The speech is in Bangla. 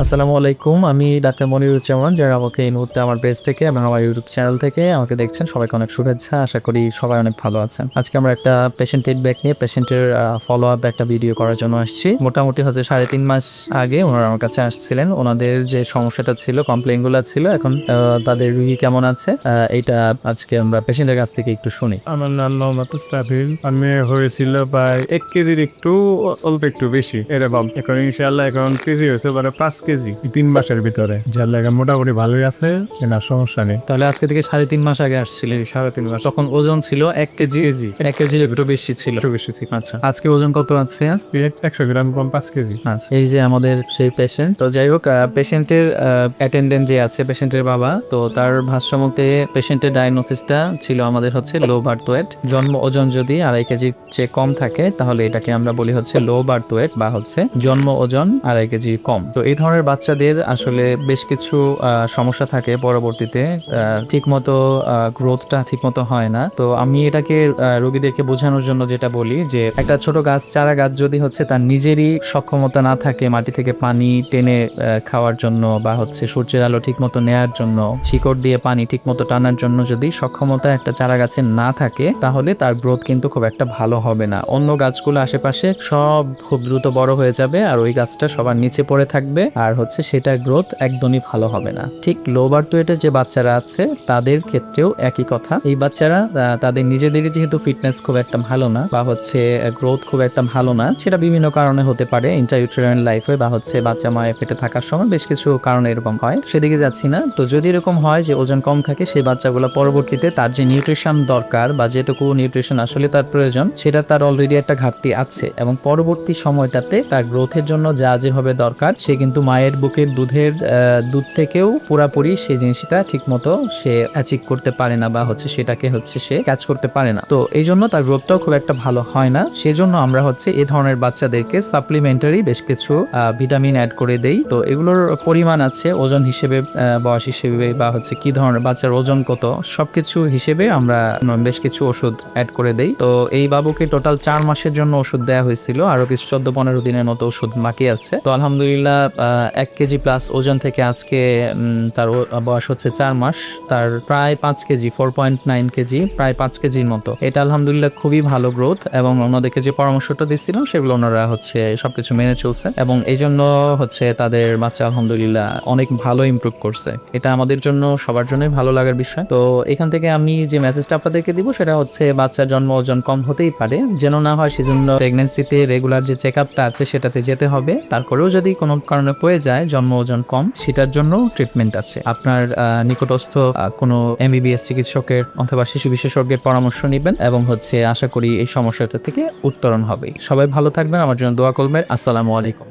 আসসালামু আলাইকুম, আমি ডাক্তার মনিরুজ্জামান। যারা আমাকে এই মুহূর্তে আমার পেজ থেকে এবং আমার ইউটিউব চ্যানেল থেকে আমাকে দেখছেন, সবাইকে অনেক শুভেচ্ছা। আশা করি সবাই অনেক ভালো আছেন। আজকে আমরা একটা পেশেন্ট ফিডব্যাক নিয়ে পেশেন্টের ফলো আপ একটা ভিডিও করার জন্য আসছি। মোটামুটি হচ্ছে 3.5 মাস আগে ওনারা আমার কাছে আসছিলেন। ওনাদের যে সমস্যাটা ছিল, কমপ্লেইনগুলো ছিল, এখন তাদের রুগী কেমন আছে এইটা আজকে আমরা পেশেন্টের কাছ থেকে একটু শুনি। আমার নাম মোহাম্মদ মুস্তাফিজ। আমি হয়েছিল প্রায় 1 কেজির একটু অল্প একটু বেশি এরকম। এখন ইনশাল্লাহ এখন কেজি হয়েছে মানে 5 কেজি 3 মাসের ভিতরে। যার লাগে মোটামুটি ভালোই আছে, এনার সমস্যা নেই। তাহলে আজকে থেকে 3.5 মাস আগে আসছিলেন। 3.5 মাস তখন ওজন ছিল 1 কেজি। কেজি 1 কেজির একটু বেশি ছিল। একটু বেশি ছিল। আচ্ছা, আজকে ওজন কত আছে? 100 গ্রাম কম 5 কেজি। আচ্ছা, এই যে আমাদের সেই পেশেন্ট। তো যাই হোক, পেশেন্টের অ্যাটেন্ডেন্ট যে আছে, পেশেন্টের বাবা, তো তার ভাষ্যমতে পেশেন্টের ডায়াগনোসিসটা ছিল আমাদের হচ্ছে লো বার্থ ওয়েট। জন্ম ওজন যদি 2.5 কেজির চেয়ে কম থাকে তাহলে এটাকে আমরা বলি হচ্ছে লো বার্থ ওয়েট, বা হচ্ছে জন্ম ওজন 2.5 কেজি কম। তো এই ধরনের বাচ্চাদের আসলে বেশ কিছু সমস্যা থাকে পরবর্তীতে। ঠিকমতো গ্রোথটা ঠিকমতো হয় না। তো আমি এটাকে রোগীদেরকে বোঝানোর জন্য যেটা বলি যে একটা ছোট গাছ, চারা গাছ যদি হচ্ছে তার নিজেরই সক্ষমতা না থাকে মাটি থেকে পানি টেনে খাওয়ার জন্য, বা হচ্ছে সূর্যের আলো ঠিকমতো নেয়ার জন্য, শিকড় দিয়ে পানি ঠিকমতো টানার জন্য যদি সক্ষমতা একটা চারা গাছের না থাকে, তাহলে তার গ্রোথ কিন্তু খুব একটা ভালো হবে না। অন্য গাছগুলো আশেপাশে সব খুব দ্রুত বড় হয়ে যাবে, আর ওই গাছটা সবার নিচে পড়ে থাকবে, আর হচ্ছে সেটা গ্রোথ একদমই ভালো হবে না। ঠিক লো বার্থ ওয়েটের যে বাচ্চারা আছে তাদের ক্ষেত্রেও একই কথা। এই বাচ্চারা তাদের নিজেদেরই যেহেতু ফিটনেস খুব একটা ভালো না, বা হচ্ছে গ্রোথ খুব একটা ভালো না, সেটা বিভিন্ন কারণে হতে পারে, ইন্ট্রাইউটেরাইন লাইফে বা হচ্ছে বাচ্চা মায়ের পেটে থাকার সময় বেশ কিছু কারণে এরকম হয়। সেদিকে যাচ্ছি না। তো যদি এরকম হয় যে ওজন কম থাকে, সেই বাচ্চাগুলো পরবর্তীতে তার যে নিউট্রিশন দরকার বা যেটুকু নিউট্রিশন আসলে তার প্রয়োজন, সেটা তার অলরেডি একটা ঘাটতি আছে, এবং পরবর্তী সময়টাতে তার গ্রোথের জন্য যা যেভাবে দরকার, সে কিন্তু মায়ের বুকের দুধ থেকেও পুরাপুরি সেই জিনিসটা ঠিক মতো সে অ্যাচিভ করতে পারে না, বা হচ্ছে সেটাকে হচ্ছে সে ক্যাচ করতে পারে না। তো এই জন্য তার গ্রোথটাও খুব একটা ভালো হয় না। সেজন্য আমরা হচ্ছে এই ধরনের বাচ্চাদেরকে সাপ্লিমেন্টারি বেশ কিছু ভিটামিন অ্যাড করে দেই। তো এগুলোর পরিমাণ আছে, ওজন হিসেবে, বয়স হিসেবে, বা হচ্ছে কি ধরনের বাচ্চার ওজন কত, সবকিছু হিসেবে আমরা বেশ কিছু ওষুধ অ্যাড করে দেই। তো এই বাবুকে টোটাল 4 মাসের জন্য ওষুধ দেওয়া হয়েছিল, আরো কিছু 14-15 দিনের মতো ওষুধ বাকি আছে। তো আলহামদুলিল্লাহ 1 কেজি প্লাস ওজন থেকে আজকে তার বয়স হচ্ছে 4 মাস, তার প্রায় 5 কেজি, 4.9 কেজি, প্রায় 5 কেজির মতো। এটা আলহামদুলিল্লাহ খুবই ভালো গ্রোথ, এবং ওনাদেরকে যে পরামর্শটা দিচ্ছিলাম সেগুলো ওনারা হচ্ছে সবকিছু মেনে চলছে, এবং এই জন্য হচ্ছে তাদের বাচ্চা আলহামদুলিল্লাহ অনেক ভালো ইমপ্রুভ করছে। এটা আমাদের জন্য সবার জন্যই ভালো লাগার বিষয়। তো এখান থেকে আমি যে মেসেজটা আপনাদেরকে দিব সেটা হচ্ছে, বাচ্চার জন্ম ওজন কম হতেই পারে, যেন না হয় সেজন্য প্রেগনেন্সিতে রেগুলার যে চেক আপটা আছে সেটাতে যেতে হবে। তারপরেও যদি কোনো কারণে পড়ে যায় জন্ম ওজন কম, সেটার জন্য ট্রিটমেন্ট আছে। আপনার নিকটস্থ কোনো এমবিবিএস চিকিৎসকের অথবা শিশু বিশেষজ্ঞের পরামর্শ নেবেন, এবং হচ্ছে আশা করি এই সমস্যাটা থেকে উত্তরণ হবে। সবাই ভালো থাকবেন, আমার জন্য দোয়া করবেন। আসসালামু আলাইকুম।